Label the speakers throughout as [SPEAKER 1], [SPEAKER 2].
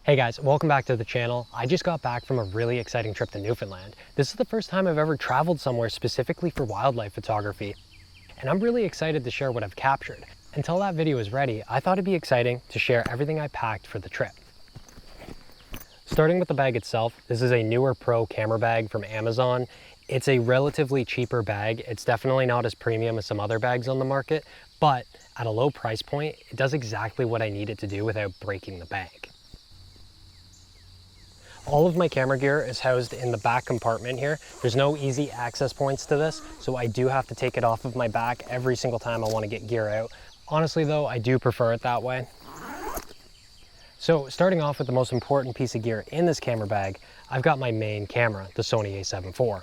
[SPEAKER 1] Hey guys, welcome back to the channel. I just got back from a really exciting trip to Newfoundland. This is the first time I've ever traveled somewhere specifically for wildlife photography, and I'm really excited to share what I've captured. Until that video is ready, I thought it'd be exciting to share everything I packed for the trip. Starting with the bag itself, this is a Newer Pro camera bag from Amazon. It's a relatively cheaper bag. It's definitely not as premium as some other bags on the market, but at a low price point, it does exactly what I need it to do without breaking the bank. All of my camera gear is housed in the back compartment here. There's no easy access points to this, so I do have to take it off of my back every single time I want to get gear out. Honestly though, I do prefer it that way. So starting off with the most important piece of gear in this camera bag, I've got my main camera, the Sony a7 IV.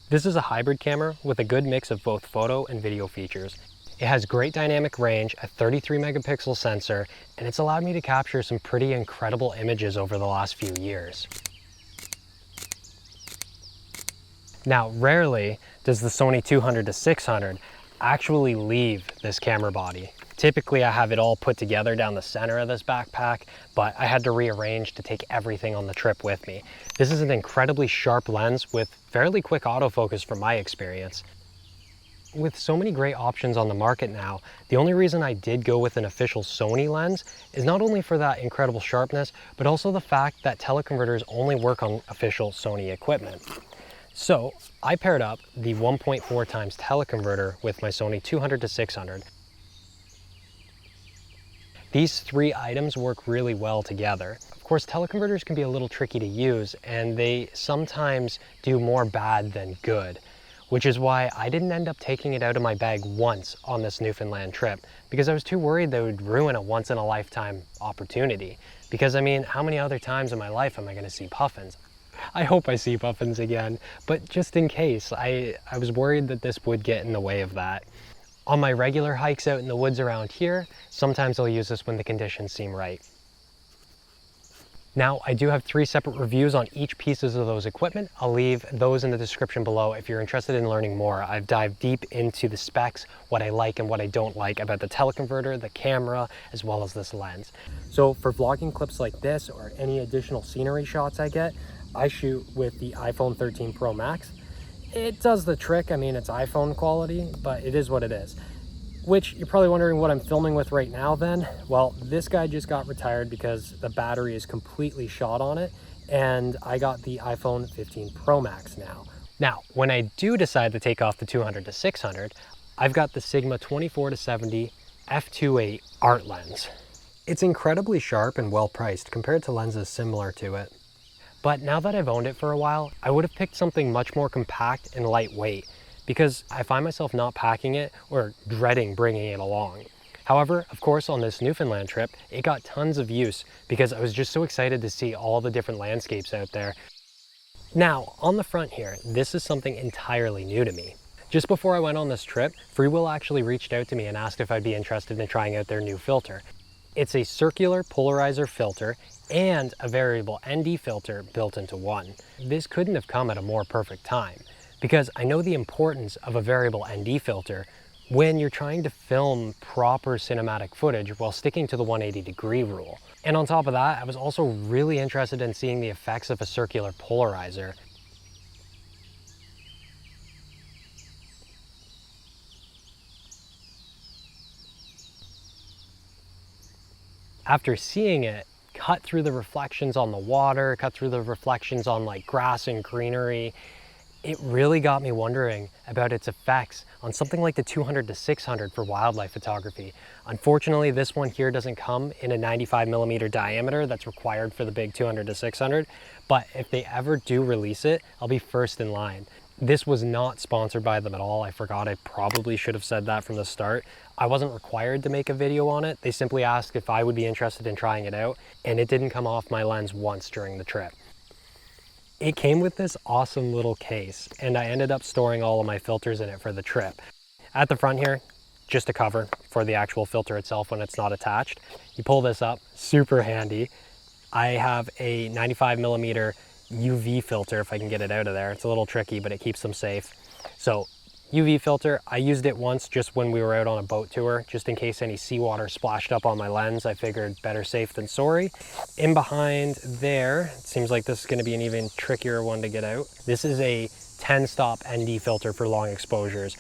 [SPEAKER 1] This is a hybrid camera with a good mix of both photo and video features. It has great dynamic range, a 33 megapixel sensor, and it's allowed me to capture some pretty incredible images over the last few years. Now, rarely does the Sony 200-600 actually leave this camera body. Typically, I have it all put together down the center of this backpack, but I had to rearrange to take everything on the trip with me. This is an incredibly sharp lens with fairly quick autofocus from my experience. With so many great options on the market now, the only reason I did go with an official Sony lens is not only for that incredible sharpness, but also the fact that teleconverters only work on official Sony equipment. So I paired up the 1.4 times teleconverter with my Sony 200-600. These three items work really well together. Of course, teleconverters can be a little tricky to use, and they sometimes do more bad than good, which is why I didn't end up taking it out of my bag once on this Newfoundland trip, because I was too worried they would ruin a once-in-a-lifetime opportunity. Because I mean, how many other times in my life am I going to see puffins? I hope I see puffins again, but just in case, I was worried that this would get in the way of that. On my regular hikes out in the woods around here, sometimes I'll use this when the conditions seem right. Now, I do have 3 separate reviews on each pieces of those equipment. I'll leave those in the description below if you're interested in learning more. I've dived deep into the specs, what I like and what I don't like about the teleconverter, the camera, as well as this lens. So for vlogging clips like this or any additional scenery shots I get, I shoot with the iPhone 13 Pro Max. It does the trick. I mean, it's iPhone quality, but it is what it is. Which you're probably wondering what I'm filming with right now then. Well, this guy just got retired because the battery is completely shot on it, and I got the iPhone 15 Pro Max now. Now, when I do decide to take off the 200-600, I've got the Sigma 24-70 f2.8 art lens. It's incredibly sharp and well priced compared to lenses similar to it. But now that I've owned it for a while, I would have picked something much more compact and lightweight, because I find myself not packing it or dreading bringing it along. However, of course, on this Newfoundland trip, it got tons of use because I was just so excited to see all the different landscapes out there. Now, on the front here, this is something entirely new to me. Just before I went on this trip, Freewill actually reached out to me and asked if I'd be interested in trying out their new filter. It's a circular polarizer filter and a variable ND filter built into one. This couldn't have come at a more perfect time, because I know the importance of a variable ND filter when you're trying to film proper cinematic footage while sticking to the 180-degree rule. And on top of that, I was also really interested in seeing the effects of a circular polarizer. After seeing it cut through the reflections on the water, cut through the reflections on like grass and greenery, it really got me wondering about its effects on something like the 200-600 for wildlife photography. Unfortunately, this one here doesn't come in a 95mm diameter that's required for the big 200-600, but if they ever do release it, I'll be first in line. This was not sponsored by them at all. I forgot, I probably should have said that from the start. I wasn't required to make a video on it. They simply asked if I would be interested in trying it out, and it didn't come off my lens once during the trip. It came with this awesome little case, and I ended up storing all of my filters in it for the trip. At the front here, just a cover for the actual filter itself when it's not attached. You pull this up, super handy. I have a 95mm UV filter if I can get it out of there. It's a little tricky, but it keeps them safe. So UV filter, I used it once just when we were out on a boat tour, just in case any seawater splashed up on my lens. I figured better safe than sorry. In behind there, it seems like this is gonna be an even trickier one to get out. This is a 10-stop ND filter for long exposures.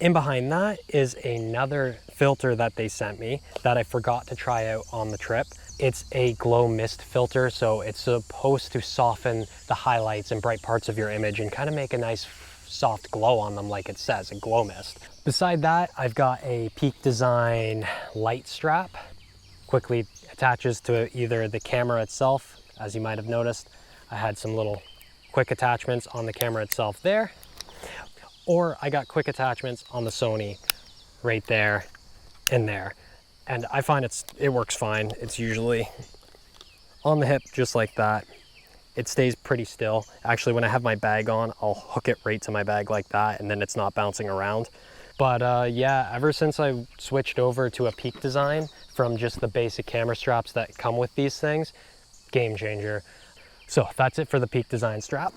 [SPEAKER 1] In behind that is another filter that they sent me that I forgot to try out on the trip. It's a glow mist filter, so it's supposed to soften the highlights and bright parts of your image and kind of make a nice soft glow on them, like it says, a glow mist. Beside that, I've got a Peak Design light strap. Quickly attaches to either the camera itself, as you might have noticed. I had some little quick attachments on the camera itself there, or I got quick attachments on the Sony right there and there. And I find it works fine. It's usually on the hip just like that. It stays pretty still. Actually, when I have my bag on, I'll hook it right to my bag like that, and then it's not bouncing around. But yeah, ever since I switched over to a Peak Design from just the basic camera straps that come with these things, game changer. So that's it for the Peak Design strap.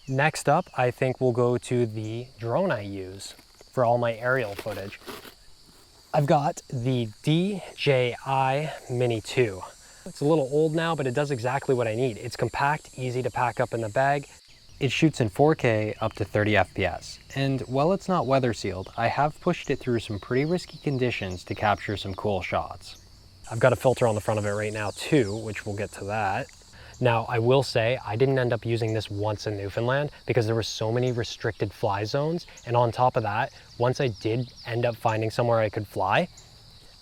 [SPEAKER 1] Next up, I think we'll go to the drone I use for all my aerial footage. I've got the DJI Mini 2. It's a little old now, but it does exactly what I need. It's compact, easy to pack up in the bag. It shoots in 4K up to 30 FPS. And while it's not weather sealed, I have pushed it through some pretty risky conditions to capture some cool shots. I've got a filter on the front of it right now too, which we'll get to that. Now, I will say I didn't end up using this once in Newfoundland because there were so many restricted fly zones. And on top of that, once I did end up finding somewhere I could fly,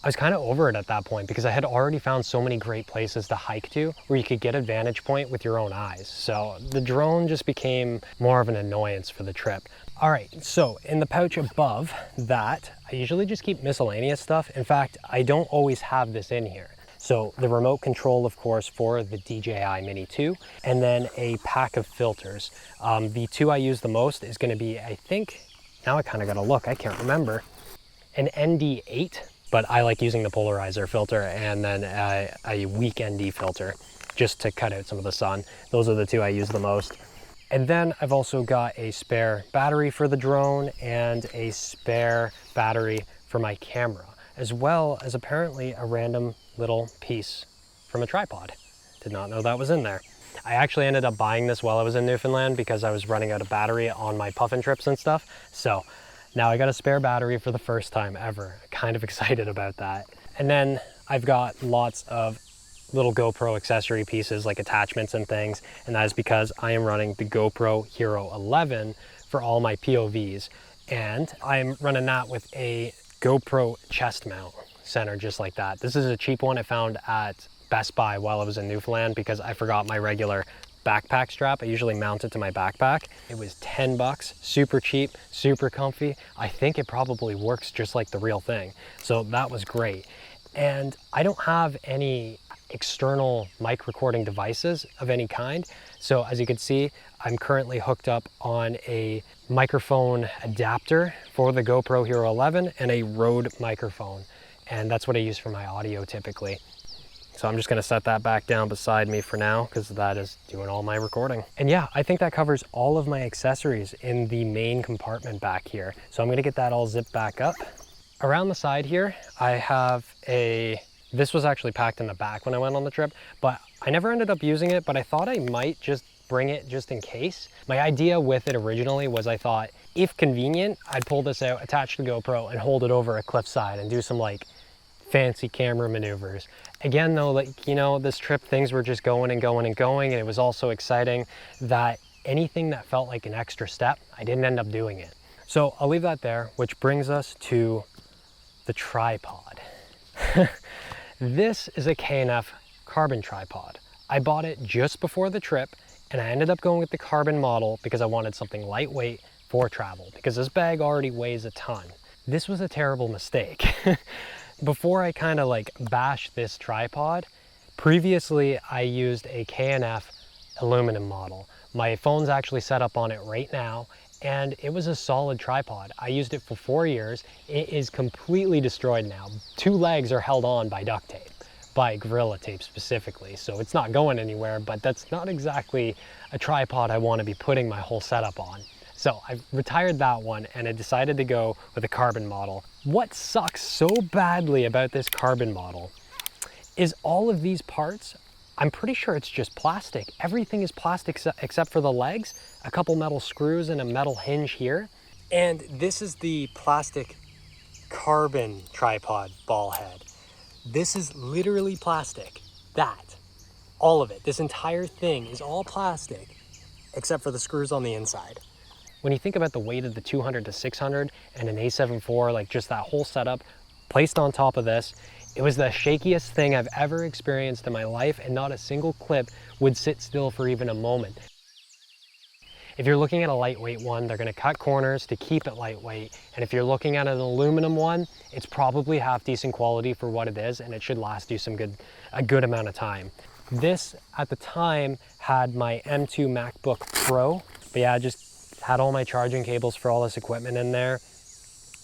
[SPEAKER 1] I was kind of over it at that point because I had already found so many great places to hike to where you could get a vantage point with your own eyes. So the drone just became more of an annoyance for the trip. All right, so in the pouch above that, I usually just keep miscellaneous stuff. In fact, I don't always have this in here. So the remote control, of course, for the DJI Mini 2, and then a pack of filters. The two I use the most is gonna be, I think, now I kind of gotta look, I can't remember, an ND8, but I like using the polarizer filter and then a weak ND filter just to cut out some of the sun. Those are the two I use the most. And then I've also got a spare battery for the drone and a spare battery for my camera, as well as apparently a random little piece from a tripod. Did not know that was in there. I actually ended up buying this while I was in Newfoundland because I was running out of battery on my puffin trips and stuff. So now I got a spare battery for the first time ever. Kind of excited about that. And then I've got lots of little GoPro accessory pieces like attachments and things. And that is because I am running the GoPro Hero 11 for all my POVs. And I'm running that with a GoPro chest mount center just like that. This is a cheap one I found at Best Buy while I was in Newfoundland because I forgot my regular backpack strap. I usually mount it to my backpack. It was 10 bucks, super cheap, super comfy. I think it probably works just like the real thing. So that was great. And I don't have any external mic recording devices of any kind. So as you can see, I'm currently hooked up on a microphone adapter for the GoPro Hero 11 and a Rode microphone. And that's what I use for my audio typically. So I'm just gonna set that back down beside me for now because that is doing all my recording. And yeah, I think that covers all of my accessories in the main compartment back here. So I'm gonna get that all zipped back up. Around the side here, I have this was actually packed in the back when I went on the trip, but I never ended up using it, but I thought I might just bring it just in case. My idea with it originally was I thought, if convenient, I'd pull this out, attach the GoPro, and hold it over a cliffside and do some like fancy camera maneuvers. Again though, like, you know, this trip, things were just going and going and going, and it was also exciting that anything that felt like an extra step, I didn't end up doing it. So I'll leave that there, which brings us to the tripod. This is a K&F carbon tripod. I bought it just before the trip, and I ended up going with the carbon model because I wanted something lightweight for travel, because this bag already weighs a ton. This was a terrible mistake. Before I kind of like bash this tripod, previously I used a K&F aluminum model. My phone's actually set up on it right now, and it was a solid tripod. I used it for 4 years. It is completely destroyed now. 2 legs are held on by duct tape, by Gorilla Tape specifically, so it's not going anywhere, but that's not exactly a tripod I want to be putting my whole setup on. So I retired that one and I decided to go with a carbon model. What sucks so badly about this carbon model is all of these parts, I'm pretty sure it's just plastic. Everything is plastic except for the legs, a couple metal screws and a metal hinge here. And this is the plastic carbon tripod ball head. This is literally plastic. All of it, this entire thing is all plastic except for the screws on the inside. When you think about the weight of the 200 to 600 and an A7 IV, like just that whole setup placed on top of this, it was the shakiest thing I've ever experienced in my life, and not a single clip would sit still for even a moment. If you're looking at a lightweight one, they're gonna cut corners to keep it lightweight. And if you're looking at an aluminum one, it's probably half decent quality for what it is, and it should last you a good amount of time. This, at the time, had my M2 MacBook Pro, but yeah, I just had all my charging cables for all this equipment in there.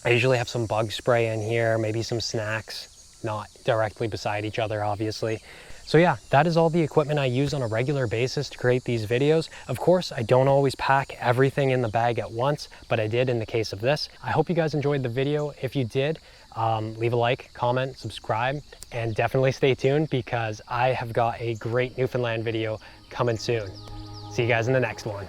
[SPEAKER 1] I usually have some bug spray in here, maybe some snacks, not directly beside each other, obviously. So yeah, that is all the equipment I use on a regular basis to create these videos. Of course, I don't always pack everything in the bag at once, but I did in the case of this. I hope you guys enjoyed the video. If you did, leave a like, comment, subscribe, and definitely stay tuned because I have got a great Newfoundland video coming soon. See you guys in the next one.